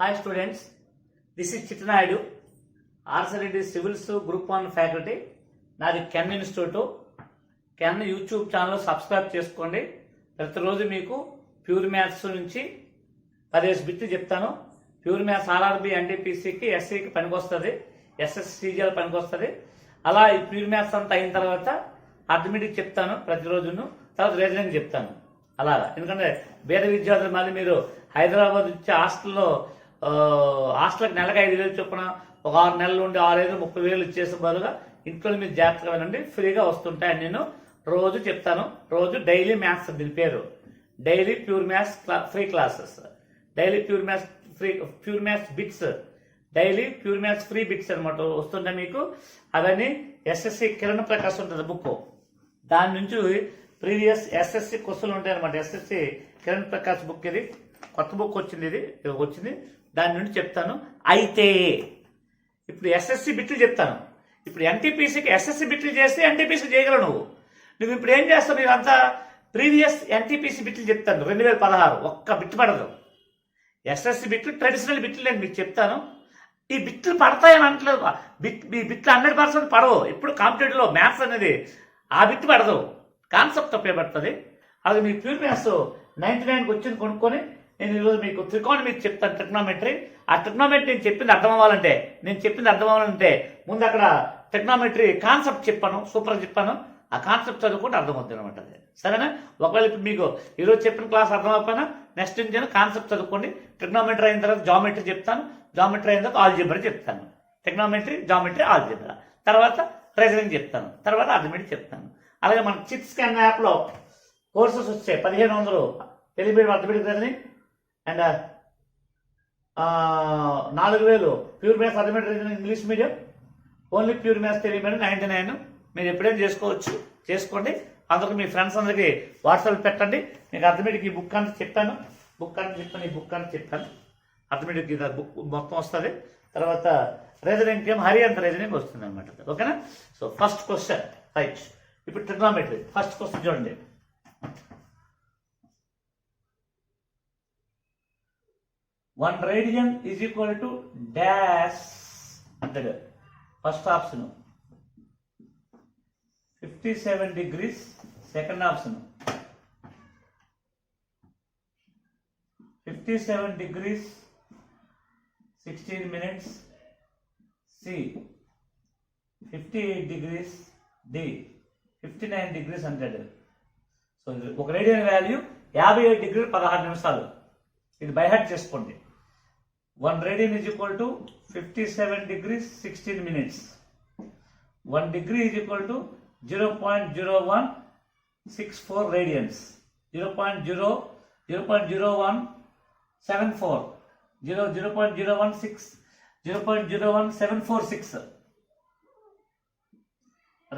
Hi students, this is Chittanayudu, RSRD Civils Group 1 faculty. నాది can institute can YouTube channel subscribe చేసుకోండి. ప్రతిరోజు మీకు pure maths నుంచి 10 బిట్లు చెప్తాను. ప్యూర్ మ్యాథ్స్ ఆర్ఆర్బి ఎన్టీపీసీకి ఎస్సీకి పనికొస్తుంది, ఎస్ఎస్సీజీఎల్ పనికొస్తుంది. అలా ఈ ప్యూర్ మ్యాథ్స్ అంతా అయిన తర్వాత అర్థమెటిక్ చెప్తాను ప్రతిరోజును, తర్వాత రీజనింగ్ చెప్తాను. అలాగా ఎందుకంటే పేద విద్యార్థులు మళ్ళీ మీరు హైదరాబాద్ వచ్చి హాస్టల్కి నెలకు 5,000 చొప్పున ఒక 6 నెలలు ఉండి 6,500 30,000 ఇచ్చేసే బదులుగా ఇంట్లో మీరు జాగ్రత్తగా వినండి, ఫ్రీగా వస్తుంటాయి. నేను రోజు చెప్తాను. రోజు డైలీ మ్యాథ్స్, దీని పేరు daily pure maths free classes, daily pure maths bits, daily pure maths free bits అనమాట వస్తుంటాయి మీకు. అవన్నీ ఎస్ఎస్సి కిరణ్ ప్రకాశ్ ఉంటుంది బుక్, దాని నుంచి ప్రీవియస్ ఎస్ఎస్సి క్వశ్చన్లు ఉంటాయి అనమాట. ఎస్ఎస్సి కిరణ్ ప్రకాశ్ బుక్, ఇది కొత్త బుక్ వచ్చింది, ఇది వచ్చింది, దాని నుండి చెప్తాను. అయితే ఇప్పుడు ఎస్ఎస్సి బిట్లు చెప్తాను. ఇప్పుడు ఎన్టీపీసీకి ఎస్ఎస్సి బిట్లు చేస్తే ఎన్టీపీసీ చేయగలవు నువ్వు ఇప్పుడు ఏం చేస్తావు? మీరు అంతా ప్రీవియస్ ఎన్టీపీసీ బిట్లు చెప్తాను. 2016 ఒక్క బిట్లు పడదు. ఎస్ఎస్సి బిట్లు ట్రెడిషనల్ బిట్లు నేను మీకు చెప్తాను. ఈ బిట్లు పడతాయని అంటలేదు, ఈ బిట్లు 100% పడవు. ఇప్పుడు కాంపిటేటివ్లో మ్యాథ్స్ అనేది ఆ బిట్లు పడదు, కాన్సెప్ట్ ఉపయోగపడుతుంది. అది మీకు ప్యూర్ మ్యాథ్స్ 99కి వచ్చింది కొనుక్కొని నేను ఈరోజు మీకు త్రికోణమితి చెప్తాను, ట్రిగ్నోమెట్రీ. ఆ ట్రిగ్నోమెట్రీ నేను చెప్పింది అర్థం అవ్వాలంటే ముందు అక్కడ ట్రిగ్నోమెట్రీ కాన్సెప్ట్ చెప్పాను, సూపర్ చెప్పాను. ఆ కాన్సెప్ట్ చదువుకుంటే అర్థమవుతుంది అనమాట. అది సరేనా? ఒకవేళ ఇప్పుడు మీకు ఈరోజు చెప్పిన క్లాస్ అర్థం అవ్వకపోయినా నెక్స్ట్ నుంచి కాన్సెప్ట్ చదువుకోండి. ట్రిగ్నోమెట్రీ అయిన తర్వాత జామెట్రీ చెప్తాను, జామెట్రీ అయిన తర్వాత ఆల్జీబ్రా చెప్తాను. ట్రిగ్నోమెట్రీ, జామెట్రీ, ఆల్జీబ్రా, తర్వాత రీజనింగ్ చెప్తాను, తర్వాత అర్థమెటిక్ చెప్తాను. అలాగే మన చిట్ స్కాన్ యాప్లో కోర్సెస్ వచ్చాయి. 1,500 Telugu arithmetic, reasoning and 4,000 pure maths arithmetic, reasoning English medium. Only pure maths Telugu medium 99. మీరు ఎప్పుడైనా చేసుకోండి. అందరికి మీ ఫ్రెండ్స్ అందరికి వాట్సాప్ పెట్టండి. మీకు అర్థమెటిక్ ఈ బుక్ అంతా చెప్పాను, ఈ బుక్ అంతా చెప్పాను. అర్థమెటిక్ ఇది బుక్ మొత్తం వస్తుంది. తర్వాత రీజనింగ్ ఏం హరి అంత రీజనింగ్ వస్తుంది అనమాట. ఓకేనా? So first question right. ఇప్పుడు ట్రిగ్నోమెట్రీ ఫస్ట్ క్వశ్చన్ చూడండి. One radian is equal to dash అంటాడు. First option 57 degrees, second option 57 degrees 16 minutes, C 58 degrees, D 59 degrees అంటాడు. సో ఒక రేడియన్ వాల్యూ 57 డిగ్రీలు 16 నిమిషాలు. ఇది బైహార్ట్ చేసుకోండి. 1 radian is equal to 57 degrees 16 minutes. 1 degree is equal to 0.0164 radians. 0.0174 0.0176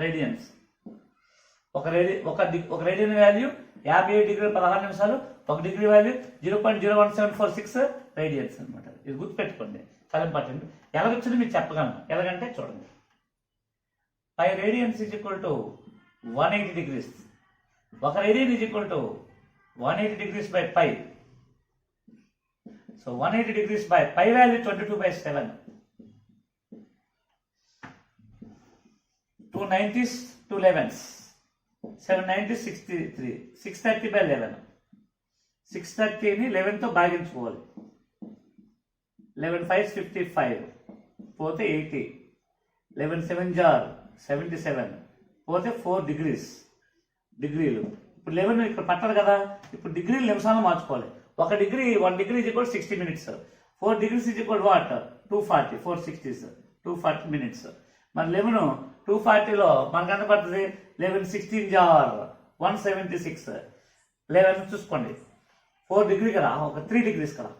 radians. ఒక radian value 57 డిగ్రీలు 16 నిమిషాలు, 1 డిగ్రీ వాల్యూ 0.01746 రేడియన్స్ అనమాట. ఇది గుర్తుపెట్టుకోండి, చాలా ఇంపార్టెంట్. ఎలాగొచ్చింది మీకు చెప్పగలను. ఎలాగంటే చూడండి, 5 radians is equal to 180 degrees. ఒక radian is equal to 180 degrees by pi. So 180 degrees by pi value 22/7. 2 90s 2 11s, 7 90s 63, 630/11. 630ని 11తో భాగించుకోవాలి. 11 5s 55 పోతే 80, 11 7 జార్ 77 పోతే 4 డిగ్రీలు. ఇప్పుడు 11 ఇక్కడ పట్టాలి కదా. ఇప్పుడు డిగ్రీలు నిమిషాలు మార్చుకోవాలి. 1 degree is equal 60 minutes. 4 degrees is equal what 240, 4 60s 240 minutes. మరి 11 240లో మనకు ఎంత పడుతుంది? 11 16 జార్ 176. 11 చూసుకోండి, 4 డిగ్రీ కదా, ఒక 3 degrees కదా.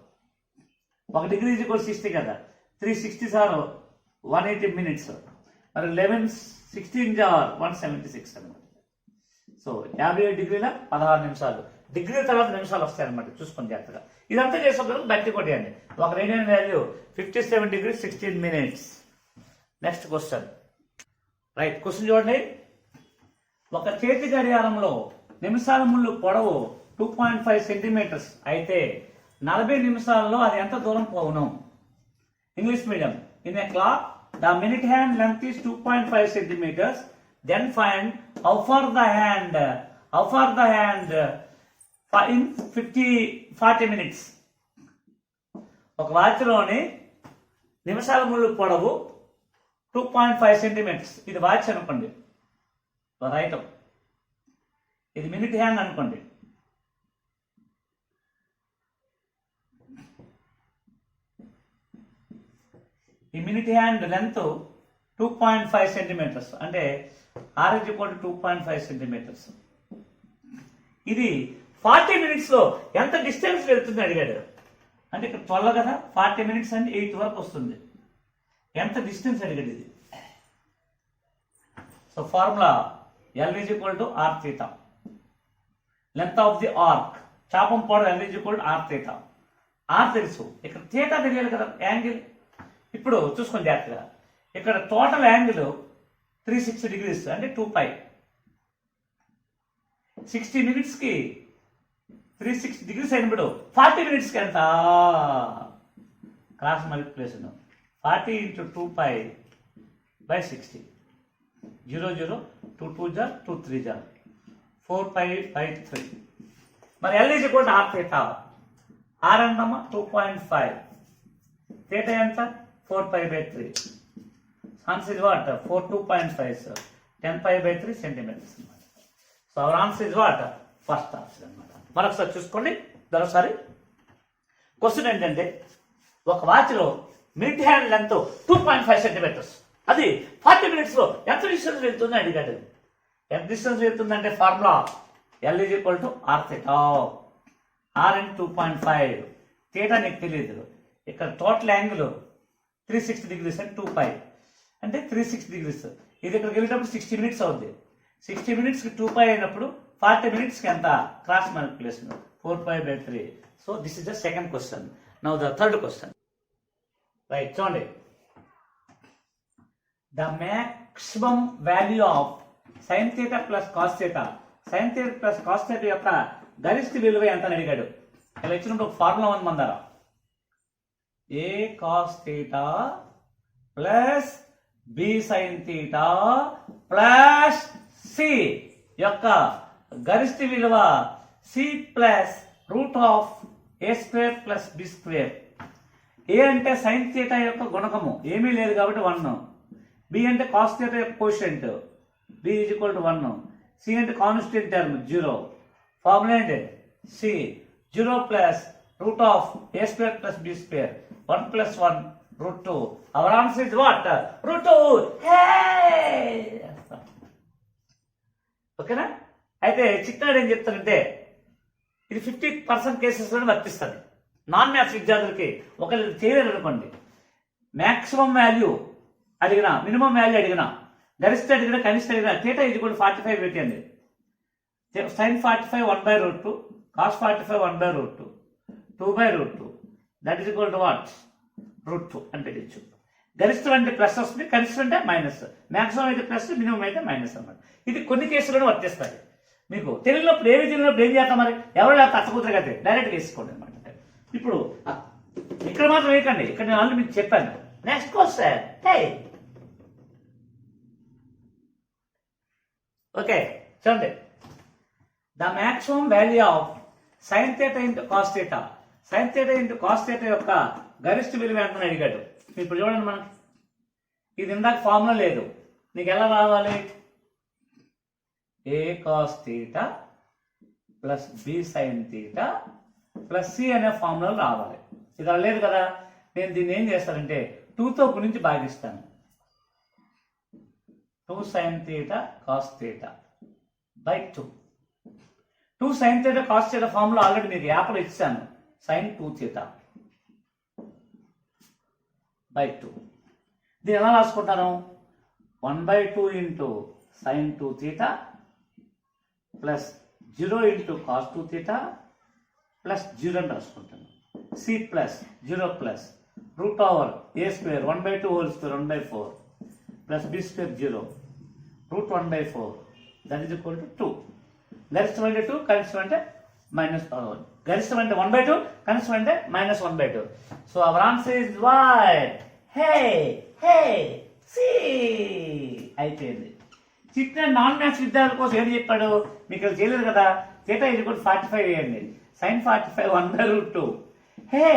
1 డిగ్రీ ఈజ్ ఈక్వల్ 60 కదా, 360s ఆర్ 180 minutes. మరి 11 16 జార్ 176 అనమాట. సో 57 డిగ్రీల 16 నిమిషాలు. డిగ్రీ తర్వాత నిమిషాలు వస్తాయన్నమాట, చూసుకోండి జాగ్రత్తగా. ఇదంతా చేసేటప్పుడు బట్టి కొట్టేయండి. ఒక radian value 57 degrees 16 minutes. Next question right. Question చూడండి. ఒక చేతి గడియారంలో నిమిషాల ముళ్ళు పొడవు 2.5 centimeters అయితే 40 నిమిషాల్లో అది ఎంత దూరం పోవును? English medium. In a clock the minute hand length is 2.5 centimetres. Then find how far the hand in 40 minutes. ఒక వాచ్లోని నిమిషాల ముళ్ళు పొడవు 2.5 సెంటీమీటర్స్. ఇది వాచ్ అనుకోండి, రైట్. ఇది మినిట్ హ్యాండ్ అనుకోండి. ఈ మినిట్ హ్యాండ్ లెంత్ 2.5 సెంటీమీటర్స్, అంటే R = 2.5 సెంటీమీటర్స్. ఇది 40 మినిట్స్లో ఎంత డిస్టెన్స్ వెళ్తుంది అడిగాడు. అంటే ఇక్కడ 12 కదా, 40 మినిట్స్ అంటే 8 వరకు వస్తుంది. ఎంత డిస్టెన్స్ అడిగాడు ఇది. So formula L = R θ. Length of the arc, చాపం పొడవు L = R θ. R తెలుసు, ఇక్కడ θ తెలియాలి కదా, యాంగిల్. ఇప్పుడు చూసుకోండి జాగ్రత్తగా. ఇక్కడ టోటల్ యాంగిల్ 360 డిగ్రీస్, అంటే 2π. 60 మినిట్స్కి 360 డిగ్రీస్ అయినప్పుడు 40 మినిట్స్కి ఎంత? Cross multiplication 40 × 2π/60. 0 0 2 2 జా 2 3 జా 4π/3. మరి L = R θ. R ఎంతమ్మా? 2.5. θ ఎంత? 4π/3. Answer is what? 2.5 sir. 10π/3 centimetres. So our answer is what? First option అనమాట. మరొకసారి చూసుకోండి మరొకసారి. క్వశ్చన్ ఏంటంటే, ఒక వాచ్లో మినిట్ హ్యాండ్ లెంత్ 2.5 సెంటీమీటర్స్, అది 40 మినిట్స్లో ఎంత డిస్టెన్స్ వెళ్తుంది అడిగాడు. ఎంత డిస్టెన్స్ వెళ్తుందంటే ఫార్ములా L = R θ. R × 2.5. θ నీకు తెలియదు. ఇక్కడ టోటల్ యాంగిల్ 360 డిగ్రీస్ అంటే 2π, అంటే 360 డిగ్రీస్. ఇది ఇక్కడికి వెళ్ళేటప్పుడు 60 మినిట్స్ అవుతుంది. 60 మినిట్స్కి 2π అయినప్పుడు 40 మినిట్స్కి ఎంత? Cross multiplication 4π/3. So this is the second question. Now the third question. Right, చూడండి. The maximum value of sin θ + cos θ. sin θ + cos θ యొక్క గరిష్ట విలువ ఎంత అని అడిగాడు. ఇలా ఇచ్చినప్పుడు ఒక ఫార్ములా ఉంది మన దగ్గర. A cos θ + B sin θ + C యొక్క గరిష్ట విలువ C + √A² + B². A అంటే sin θ యొక్క గుణకము, ఏమీ లేదు కాబట్టి 1. B అంటే cos θ యొక్క కోషెంట్, B = 1. C అంటే కాన్స్టెంట్ టర్మ్ 0. ఫార్ములా ఏంటి? C 0 + √A² + B². 1 + 1 √2. Hour answer is what? √2. ఓకేనా? అయితే చిట్టాడు ఏం చెప్తానంటే, ఇది 50% కేసెస్లోనే వర్తిస్తుంది. నాన్ మ్యాథ్స్ విద్యార్థులకి ఒకళ్ళు చేయలేరు అనుకోండి. మ్యాక్సిమం వాల్యూ అడిగినా, మినిమం వాల్యూ అడిగినా, గరిష్ట అడిగినా, కనిష్ట అడిగినా θ = 45 పెట్టండి. sin 45 1/√2, cos 45 1/√2, 2/√2. That is equal to what? √2 అంటే ఇచ్చు. గరిష్టం అంటే ప్లస్ వస్తుంది, కనిష్టం అంటే మైనస్. మ్యాక్సిమం అయితే ప్లస్, మినిమం అయితే మైనస్ అన్నమాట. ఇది కొన్ని కేసులను వర్తిస్తాయి. మీకు తెలియనప్పుడు ఏమి తెలియనప్పుడు ఏం చేస్తాం మరి? ఎవరు లేకపోతే అత్తకూతురు అయితే డైరెక్ట్గా వేసుకోండి అనమాట. ఇప్పుడు ఇక్కడ మాత్రం వేయకండి, ఇక్కడ నేను ఆల్రెడీ మీకు చెప్పాను. Next question. ఓకే, చూడండి. The maximum value of sin θ × cos θ. sin θ × cos θ యొక్క గరిష్ట విలువ ఎంత అని అడిగాడు. ఇప్పుడు చూడండి, మనకి ఇది ఇందాక ఫార్ములా లేదు. నీకు ఎలా రావాలి? A cos θ + B sin θ + C అనే ఫార్ములా రావాలి. ఇది లేదు కదా. నేను దీన్ని ఏం చేస్తానంటే 2తో గురించి భాగిస్తాను. 2 sin θ cos θ / 2. 2 sin θ cos θ formula already మీకు యాప్లో ఇచ్చాను. sin 2θ / 2. దీన్ని ఎలా రాసుకుంటాను? 1/2 × sin 2θ + 0 × cos 2θ + 0 అని రాసుకుంటాను. C + 0 + √A² 1/2 whole square 1/4 + B² 0 √1/4. That is equal to 2. గరిష్టం అంటే 2, కనిష్టం అంటే మైనస్ గరిష్టం అంటే 1/2, కనిష్టం అంటే -1/2. So our answer is what? హే హే సి. అయిపోయింది. చిన్న నాన్ మ్యాథ్స్ విద్యార్థుల కోసం ఏం చెప్పాడు మీకు చేయలేదు కదా. θ = 45 వేయండి. sin 45 1/2. హే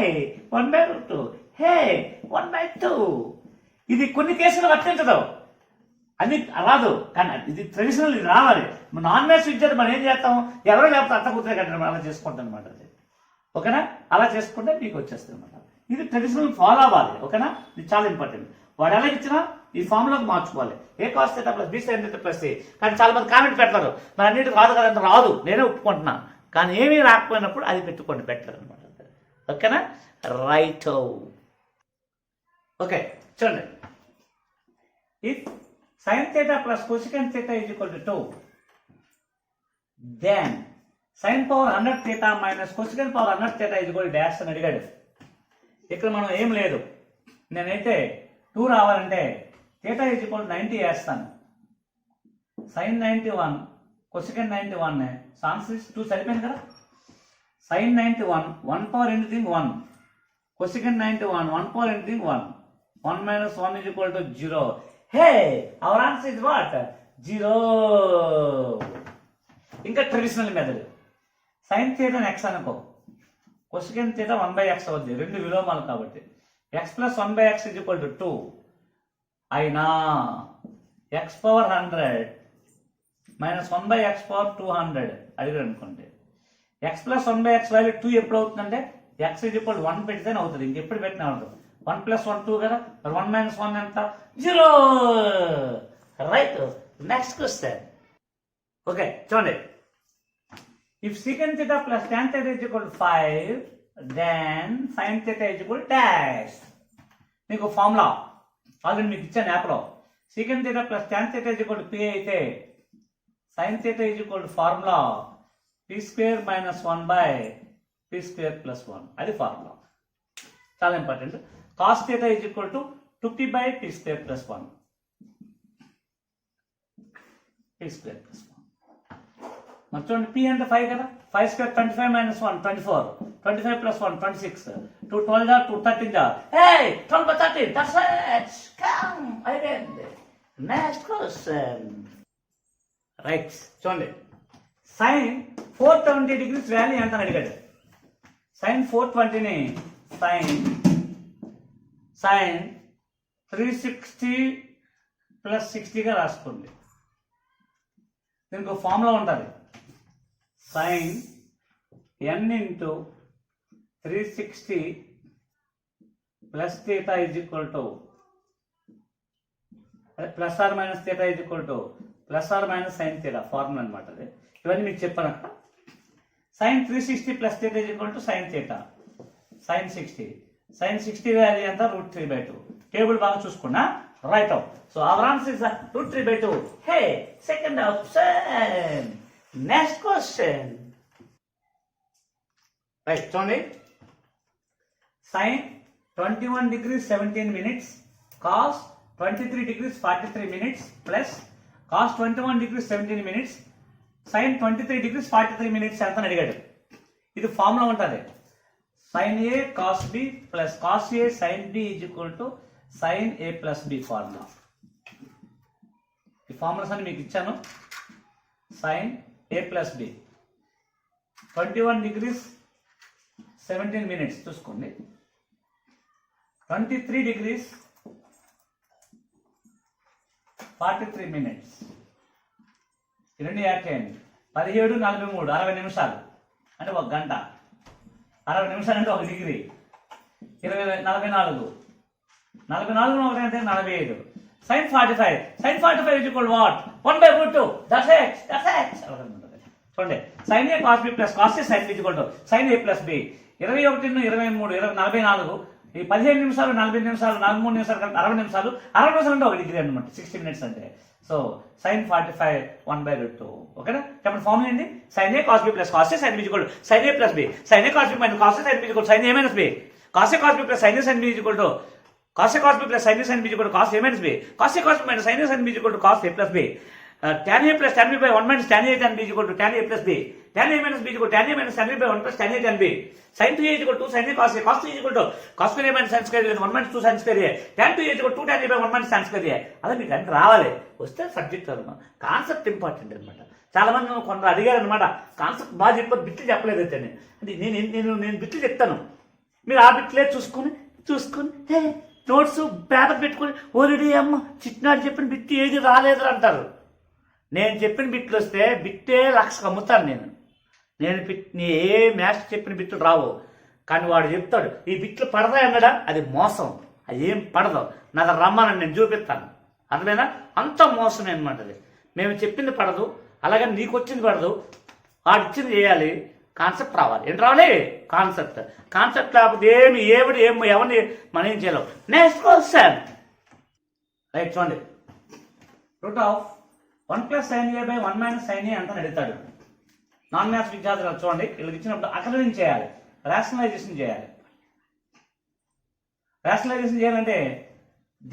1/2. హే 1/2. ఇది కొన్ని కేసులు వర్తించదు, అది రాదు. కానీ ఇది ట్రెడిషనల్, ఇది రావాలి. నాన్ మ్యాథ్స్ విద్యార్థి మనం ఏం చేస్తాం, ఎవరో లేకపోతే అత్త కూతురే కట్టడం అలా చేసుకుంటాం అనమాట. అది ఓకేనా, అలా చేసుకుంటే మీకు వచ్చేస్తుంది అనమాట. ఇది ట్రెడిషనల్ ఫాలో అవ్వాలి. ఓకేనా, ఇది చాలా ఇంపార్టెంట్. వాడు ఎలా ఇచ్చినా ఈ ఫార్ములాకి మార్చుకోవాలి. ఏ cos θ + b sin θ + c. కానీ చాలా మంది కామెంట్ పెట్టారు, మరి అన్నిటి రాదు కదంటే రాదు, నేనే ఒప్పుకుంటున్నా. కానీ ఏమీ రాకపోయినప్పుడు అది పెట్టుకోండి, పెట్టారు అనమాట. ఓకేనా, రైట్. ఓకే చూడండి. If sin θ + cosecant θ = 2, then sin power 100θ - cosecant power 100θ = dash అని అడిగాడు. ఇక్కడ మనం ఏం లేదు, నేనైతే 2 రావాలంటే θ = 90 వేస్తాను. sin 91 cosecant 91 ఆన్సర్ 2 సరిపోయింది కదా. sin 91 1 power anything 1, cosecant 91 1 power anything 1, 1 - 1 = 0. Hey, our answer is what? 0. ఇంకా ట్రెడిషనల్ మెథడ్. sin θ x అనుకో, cosecant θ 1/x అవుద్ది, రెండు విలోమాలు కాబట్టి. x + 1/x = 2 అయినా x పవర్ 100 - 1/x పవర్ 200 అడిగారు అనుకోండి. x + 1/x వాల్యూ 2 ఎప్పుడు అవుతుందంటే x = 1 పెడితేనే అవుతుంది, ఇంకెప్పుడు పెట్టినా ఉంటుంది. 1 + 1 2 కదా, 1 - 1 ఎంత? 0. రైట్. Next question. ఓకే చూడండి. If secant θ + tan θ = 5, then sin θ = dash. మీకు ఫార్ములా ఆల్రెడీ మీకు ఇచ్చాను యాప్లో. secant θ + tan θ = p అయితే sin θ = ఫార్ములా p² - 1/p² + 1. అది ఫార్ములా, చాలా ఇంపార్టెంట్. cos θ = 2p/p² + 1, p² + 1. మరి చూడండి, p అంటే 5 కదా, 5² 25 - 1 24, 25 + 1 26, 2 12 2 13. Hey, 12 + 13, that's it. Come again. Next question. Right చూడండి. sin 420 degrees వాల్యూ ఎంత అని అడిగాడు. sin 420ని sin 360 + 60గా రాసుకోండి. దీనికి ఒక ఫార్ములా ఉంటుంది. sin n × 360 + θ = +or - θ = +or - sin θ formula అనమాట. అది ఇవన్నీ మీకు చెప్పాను అక్కడ. sin 360 + θ = sin θ, sin 60. sin 60 value ఎంత? √3/2. టేబుల్ బాగా చూసుకున్నా right out. So our answer is √3/2. Hey, second option. Next question. Right చూడండి. sin 21 degrees 17 minutes cos 23 degrees 43 minutes plus cos 21 degrees 17 minutes sin 23 degrees 43 minutes ఎంత అని అడిగాడు. ఇది formula ఉంటుంది. sin a cos b plus cos a sin b = sin a + b formula. ఈ formulas అని మీకు ఇచ్చాను. sin a + b 21 degrees 17 minutes చూసుకోండి, 23 degrees 43 minutes, ఈ రెండు యాడ్ చేయండి. 17 43 60 నిమిషాలు అంటే 1 గంట. 60 నిమిషాలు అంటే 1 డిగ్రీ. 20 44 44 ఎంత? 45. sin 45 = what? 1/√2. That's it. చూడండి. sin a cos b + cos a sin b = sin a + b. 21 23 44, ఈ 15 నిమిషాలు 40 నిమిషాలు 43 నిమిషాలు 60 నిమిషాలు 60 నిమిషాలు అంటే 1 డిగ్రీ అనమాట. 60 minutes అంటే. So sin 45 1/√2. ఓకేనా, చెప్పండి ఫార్ములా ఏంటి? sin a cos b + cos a sin b = sin a + b. sin a cos b - cos a sin b = sin a - b. cos a cos b + sin a sin b = cos a cos b + sin a sin b = cos a - b. cos a cos b - sin a sin b = cos a + b. tan a plus tan b by 1 minus tan a tan b is equal to tan a plus b. Tan a minus b is equal to tan a minus tan b by 1 plus tan a tan b. Sin 2a is equal to sin a cos a. Cos 2 is equal to cos square a minus sin square a 1 minus 2 sin square a. Tan 2a is equal to 2 tan a by 1 minus sin square a. అదే మీకు అంటే రావాలి, వస్తే subject అనమాట. Concept important అనమాట. చాలా మంది కొందరు అడిగారు అనమాట, కాన్సెప్ట్ బాగా చెప్పారు, బిట్లు చెప్పలేదు అయితే అంటే నేను బిట్లు చెప్తాను, మీరు ఆ బిట్లే చూసుకొని నోట్స్ పేపర్ పెట్టుకొని ఓరిడి అమ్మ చిట్నాడు చెప్పిన బిట్టి ఏది రాలేదు అంటారు. నేను చెప్పిన బిట్లు వస్తే బిట్టే లక్షకు అమ్ముతాను నేను ఏ మ్యాథ్స్ చెప్పిన బిట్లు రావు, కానీ వాడు చెప్తాడు ఈ బిట్లు పడతాయి అన్నాడా, అది మోసం, అది ఏం పడదు, నాకు రమ్మని నేను చూపిస్తాను. అర్థమైనా? అంత మోసమే అనమాట అది. మేము చెప్పింది పడదు, అలాగే నీకు వచ్చింది పడదు, వాడు ఇచ్చింది చేయాలి, కాన్సెప్ట్ రావాలి. ఏంటి రావాలి? కాన్సెప్ట్ లేకపోతే ఎవరిని మనం ఏం చేయలేం. నెక్స్ట్ క్వశ్చన్ రైట్ చూడండి. Root of 1 plus sin a by 1 minus sin a అంతా అడుగుతాడు. నాన్ మ్యాథ్స్ విద్యార్థులు చూడండి, వీళ్ళకి ఇచ్చినప్పుడు అకలరింగ్ చేయాలి, రేషనలైజేషన్ చేయాలి. రేషనలైజేషన్ చేయాలంటే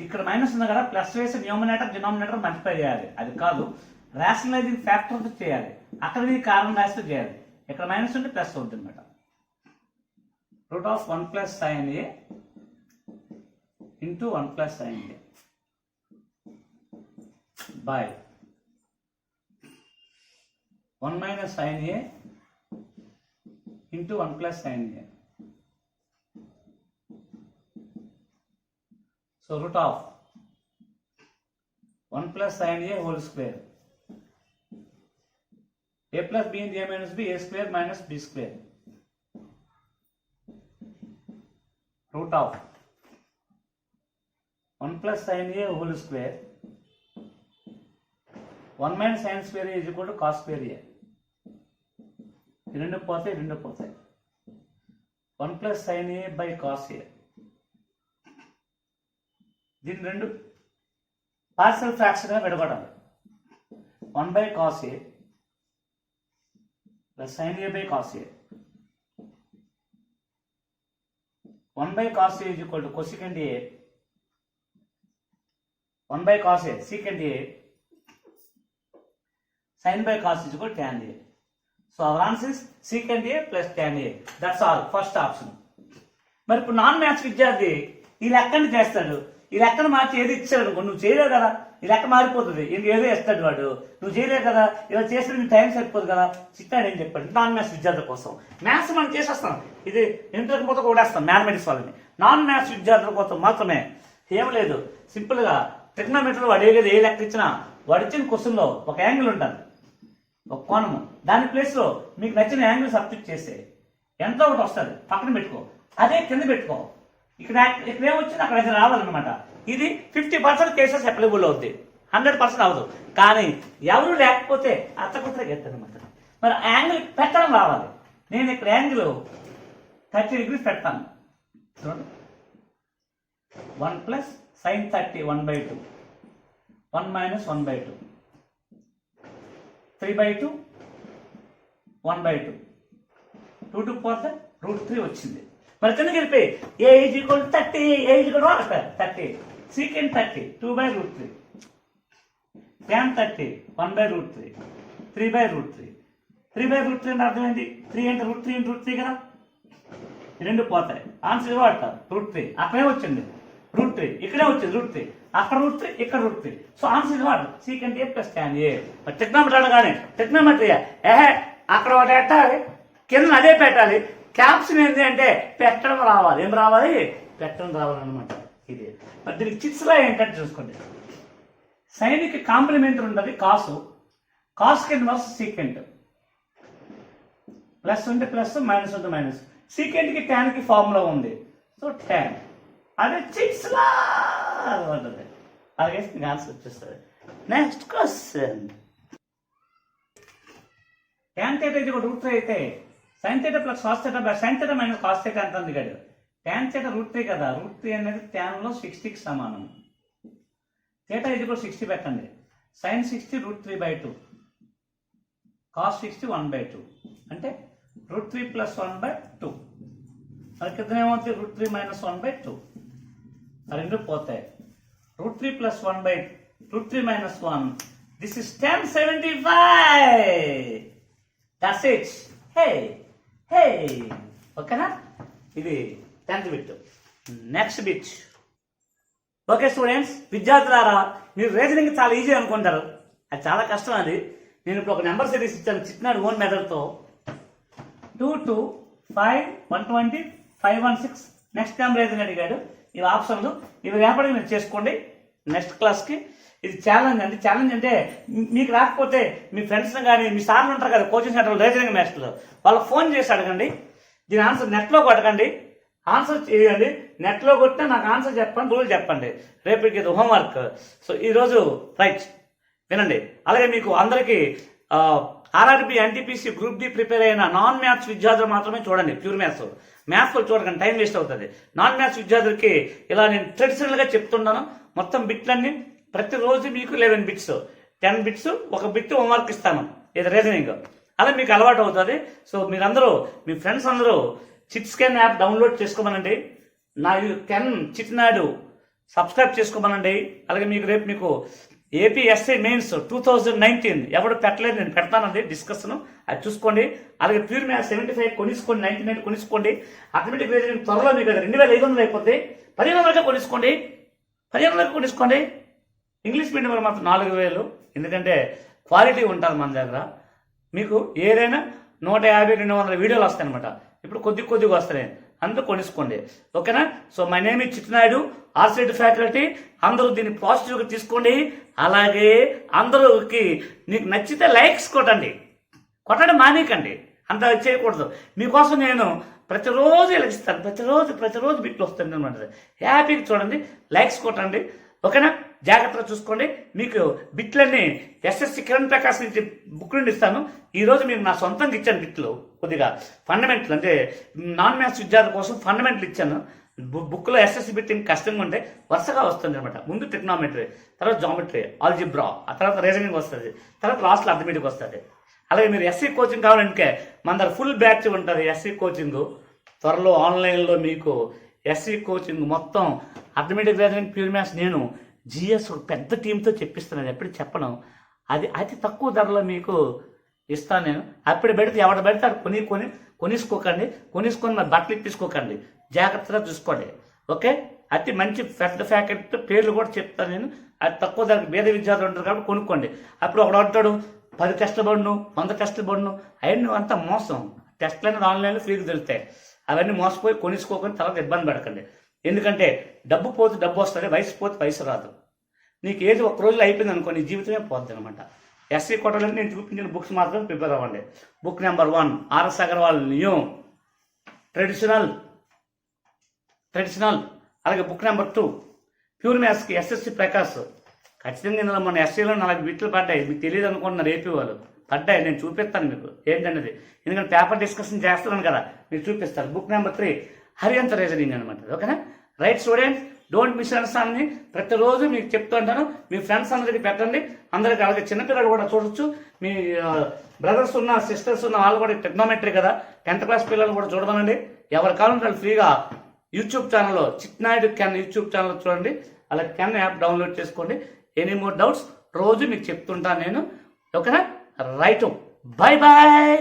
ఇక్కడ మైనస్ ఉంది కదా, ప్లస్ వేసి న్యూమినేటర్ డినామినేటర్ మల్టిప్లై చేయాలి. అది కాదు, రేషనలైజింగ్ ఫ్యాక్టర్తో చేయాలి, అక్కడ కారణం రాస్తే చేయాలి. ఇక్కడ మైనస్ ఉంటే ప్లస్ అవుతుంది అనమాట. Root of 1 plus sin a into 1 plus sin a by 1 minus sin a into 1 plus sin a. So root of 1 plus sin a whole square, a plus b into a minus b, a square minus b square. Root of 1 plus sin a whole square, 1 minus sin square a is equal to cos square a. రెండు పోతాయి 1 plus sin a by cos a. దీని రెండు partial fraction గా విడగొట్టాలి. 1 by cos a plus sin a by cos a. 1 by cos a is equal to cosecant a. 1 by cos a secant a. Sin by cos is equal to tan a. So our answer is secant a plus tan a. That's all. First option. మరి ఇప్పుడు non maths విద్యార్థి ఈ లెక్కని చేస్తాడు, ఈ లెక్కను మార్చి ఏది ఇచ్చాడు అనుకో, నువ్వు చేయలేవు కదా, ఈ లెక్క మారిపోతుంది, ఏదో ఇస్తాడు వాడు, నువ్వు చేయలేవు కదా, ఇలా చేస్తే నీకు టైం సరిపోదు కదా, చిట్టాడు ఏం చెప్పాడు నాన్ మ్యాథ్స్ విద్యార్థుల కోసం. మ్యాథ్స్ మనం చేసేస్తాం, ఇది ఇంటర్ పోతే కూడేస్తాం మ్యాథమెటిక్స్ వాళ్ళని. నాన్ మ్యాథ్స్ విద్యార్థుల కోసం మాత్రమే ఏం లేదు, సింపుల్గా ట్రిగ్నోమెట్రీలో వాడు ఏ లెక్క ఇచ్చినా వాడు ఇచ్చిన క్వశ్చన్లో ఒక యాంగిల్ ఉంటుంది, ఒక కోణము, దాని ప్లేస్లో మీకు నచ్చిన యాంగిల్ సబ్స్టిట్యూట్ చేస్తే ఎంతో ఒకటి వస్తుంది, పక్కన పెట్టుకో, అదే కింద పెట్టుకో, ఇక్కడ ఏమొచ్చింది అక్కడ అయితే రావాలన్నమాట. ఇది 50% కేసెస్ అప్లికబుల్ అవుద్ది, 100% అవ్వదు. కానీ ఎవరు లేకపోతే అత్తకొత్తగా గెలుతుంది అనమాట. మరి యాంగిల్ పెట్టడం రావాలి. నేను ఇక్కడ యాంగిల్ 30 degrees పెడతాను చూడండి. 1 plus sin 30 1/2, 1 minus 1/2, 3/2, 1/2, 2 to power √3 వచ్చింది. మరి కిందకి వెళ్ళిపోయి a is equal to 30, a is equal to 30, secant 30 2/√3, tan 30 1/√3, 3/√3. 3/√3 అంటే అర్థం ఏంటి? 3 అంటే √3 కదా, రెండు పోతాయి. ఆన్సర్ వాడతారు √3. అక్కడే వచ్చింది √3, ఇక్కడే వచ్చింది √3, అక్కడ √3, ఇక్కడ √3. సో ఆన్సర్ వాడు secant a plus tan a. టెక్నామెట్రీ అనగానే టెక్నామెట్రీ అక్కడ ఒకటి పెట్టాలి, కింద అదే పెట్టాలి. క్యాప్షన్ ఏంటి అంటే పెట్టడం రావాలి. ఏం రావాలి? పెట్టడం రావాలన్నమాట. ఇది మరి దీనికి చిట్స్లా ఏంటంటే చూసుకోండి. సైన్కి కాంప్లిమెంటరీ ఉంటుంది కాసు, కాస్కి ఇన్వర్స్ సీకెంట్, ప్లస్ ఉంటే ప్లస్, మైనస్ ఉంటే మైనస్. సీకెంట్కి ట్యాన్కి ఫార్ములా ఉంది, సో ట్యాన్ అదే చిట్స్లా ఉంటుంది. అలాగే మీకు ఆన్సర్ వచ్చేస్తుంది. నెక్స్ట్ క్వశ్చన్, ట్యాన్ థీటా ఇది ఒక √3 అయితే sine theta plus cos theta by sine theta minus cos theta ఎంత ఉంది కాదు. ట్యాన్ థీటా √3 కదా, √3 అనేది ట్యాన్లో 60కి సమానం. థీటా ఇది కూడా 60 పెట్టండి. సైన్ 60 √3/2, కాస్ 60 1/2, అంటే √3 plus 1/2. మరి కింద ఏమవుతుంది? √3 minus 1/2. రెండు పోతాయి. √3 plus 1/2, √3 minus 1, this is 1075. That's it. Hey hey ఓకేనా? ఇది 10th bit. Next bit. Okay students, విద్యార్థులారా, మీరు రీజనింగ్ చాలా ఈజీ అనుకుంటారు, అది చాలా కష్టం. అది నేను ఇప్పుడు ఒక నెంబర్ సిరీస్ ఇచ్చాను చిట్నాడు ఓన్ మెథడ్తో. 2 2 5 120 516. నెక్స్ట్ నెంబర్ ఏదైనా అడిగాడు. ఇవి ఆప్షన్లు, ఇవి రేపటికి మీరు చేసుకోండి నెక్స్ట్ క్లాస్కి. ఇది ఛాలెంజ్ అండి. ఛాలెంజ్ అంటే మీకు రాకపోతే మీ ఫ్రెండ్స్ని కానీ మీ సార్లు ఉంటారు కదా కోచింగ్ సెంటర్ రీజనింగ్ మాస్టర్లు, వాళ్ళకి ఫోన్ చేసి అడగండి. దీని ఆన్సర్ నెట్లో కొట్టకండి, ఆన్సర్ చేయండి. నెట్లో కొట్టినా నాకు ఆన్సర్ చెప్పండి, రూల్ చెప్పండి. రేపటికి ఇది హోంవర్క్. సో ఈరోజు రైట్ వినండి. అలాగే మీకు అందరికీ RRB NTPC group D prepare అయిన నాన్ మ్యాథ్స్ విద్యార్థులు మాత్రమే చూడండి. ప్యూర్ మ్యాథ్స్ మ్యాథ్స్లో చూడకండి, టైం వేస్ట్ అవుతుంది. నాన్ మ్యాథ్స్ విద్యార్థులకి ఇలా నేను ట్రెడిషనల్గా చెప్తున్నాను. మొత్తం బిట్లన్నీ ప్రతిరోజు మీకు 11 బిట్స్, 10 బిట్స్, ఒక బిట్ హోంవర్క్ ఇస్తాను, ఇది రీజనింగ్. అలా మీకు అలవాటు అవుతుంది. సో మీరందరూ మీ ఫ్రెండ్స్ అందరూ చిట్ స్కాన్ యాప్ డౌన్లోడ్ చేసుకోమనండి. నా చిట్నాడు సబ్స్క్రైబ్ చేసుకోమనండి. అలాగే మీకు రేపు మీకు ఏపీఎస్ఐ మెయిన్స్ 2019 ఎవరు పెట్టలేదు, నేను పెడతానండి డిస్కషన్, అది చూసుకోండి. అలాగే ప్యూర్ మ్యాథ్స్ 75 కొనిసుకోండి, 99 కొనిసుకోండి. అథమెటిక్ రీజనింగ్ త్వరలో మీకు 2500 అయిపోద్ది, 1500 కొనిసుకోండి, 1500 కొనిసుకోండి. ఇంగ్లీష్ మీడియం వరకు మాత్రం 4000, ఎందుకంటే క్వాలిటీ ఉంటుంది మన దగ్గర. మీకు ఏదైనా 150-200 వీడియోలు వస్తాయి అనమాట. ఇప్పుడు కొద్దిగా వస్తాయి, అందరూ కొనిసుకోండి. ఓకేనా? So my name is Chitnaidu, ఆర్సిడ్ ఫ్యాకల్టీ. అందరూ దీన్ని పాజిటివ్గా తీసుకోండి. అలాగే అందరూకి మీకు నచ్చితే లైక్స్ కొట్టండి, కొట్టడం మానేకండి, అంత చేయకూడదు. మీకోసం నేను ప్రతిరోజు ఇస్తాను, ప్రతిరోజు బిట్లు వస్తుంది అనమాట. హ్యాపీగా చూడండి, లైక్స్ కొట్టండి. ఓకేనా? జాగ్రత్తగా చూసుకోండి. మీకు బిట్లన్నీ ఎస్ఎస్సి కిరణ్ ప్రకాశ్ నుంచి బుక్ నుండి ఇస్తాను. ఈరోజు మీరు నా సొంతంగా ఇచ్చాను బిట్లు, కొద్దిగా ఫండమెంటల్ అంటే నాన్ మ్యాథ్స్ విద్యార్థుల కోసం ఫండమెంటల్ ఇచ్చాను. బుక్లో ఎస్ఎస్సి బిట్ ఇంకా కష్టంగా ఉంటే వరుసగా వస్తుంది అనమాట. ముందు ట్రిగ్నామెట్రీ, తర్వాత జామెట్రీ, ఆల్జిబ్రా, ఆ తర్వాత రీజనింగ్ వస్తుంది, తర్వాత లాస్ట్లో అర్థమెటిక్ వస్తుంది. అలాగే మీరు ఎస్సీ కోచింగ్ కావాలంటే మన దగ్గర ఫుల్ బ్యాచ్ ఉంటుంది ఎస్సీ కోచింగ్. త్వరలో ఆన్లైన్లో మీకు ఎస్సీ కోచింగ్ మొత్తం అర్థమెటిక్ రీజనింగ్ ప్యూర్ మ్యాథ్స్ నేను జిఎస్ ఒక పెద్ద టీంతో చెప్పిస్తున్నాను, ఎప్పుడు చెప్పను. అది అతి తక్కువ ధరలో మీకు ఇస్తాను నేను. అప్పుడు పెడితే ఎవడ పెడితే అది కొనిసుకోకండి, మరి బట్టలు ఇప్పించుకోకండి, జాగ్రత్తగా చూసుకోండి. ఓకే? అతి మంచి పెద్ద ఫ్యాకల్టీ పేర్లు కూడా చెప్తాను నేను. అది తక్కువ ధరకు వేద విద్యార్థులు ఉంటారు కాబట్టి కొనుక్కోండి. అప్పుడు ఒకడు అంటాడు 10 టెస్టులు పడును, 100 టెస్టులు పడును, అవన్నీ అంతా మోసం. టెస్టులు అనేది ఆన్లైన్లో ఫ్రీగా దొరుకుతాయి, అవన్నీ మోసపోయి కొనిసుకోకొని తర్వాత ఇబ్బంది పడకండి. ఎందుకంటే డబ్బు పోతే డబ్బు వస్తుంది, వయసు పోతే వయసు రాదు. నీకు ఏది ఒక రోజులో అయిపోయింది అనుకో, నీ జీవితమే పోద్ది అనమాట. ఎస్సీ కోటలో నేను చూపించిన బుక్స్ మాత్రం ప్రిపేర్ అవ్వండి. Book number 1 RS Aggarwal new traditional. అలాగే బుక్ నెంబర్ 2 ప్యూర్ మ్యాథ్స్కి ఎస్ఎస్సి ప్రకాశ్. ఖచ్చితంగా ఇందులో మన ఎస్సీలో 4 బిట్లు పడ్డాయి, మీకు తెలియదు అనుకుంటున్నారు ఏపీ వాళ్ళు, పడ్డాయి. నేను చూపిస్తాను మీకు ఏంటనేది, ఎందుకంటే పేపర్ డిస్కషన్ చేస్తున్నాను కదా, మీరు చూపిస్తాను. బుక్ నెంబర్ 3 హరియంత రీజనింగ్ అనమాట. ఓకేనా? Right students, don't miss understand. ప్రతిరోజు మీకు చెప్తూ ఉంటాను, మీ ఫ్రెండ్స్ అందరికీ పెట్టండి, అందరికీ. అలాగే చిన్నపిల్లలు కూడా చూడొచ్చు, మీ బ్రదర్స్ ఉన్న సిస్టర్స్ ఉన్న వాళ్ళు కూడా ట్రిగ్నోమెట్రీ కదా, 10th క్లాస్ పిల్లలు కూడా చూడమనండి. ఎవరు కావాలంటే వాళ్ళు ఫ్రీగా యూట్యూబ్ ఛానల్లో చిట్నాయుడు కెన్ యూట్యూబ్ ఛానల్ చూడండి. అలాగే కెన్ యాప్ డౌన్లోడ్ చేసుకోండి. ఎనీ మోర్ డౌట్స్ రోజు మీకు చెప్తుంటాను నేను. ఓకేనా? Right, bye bye.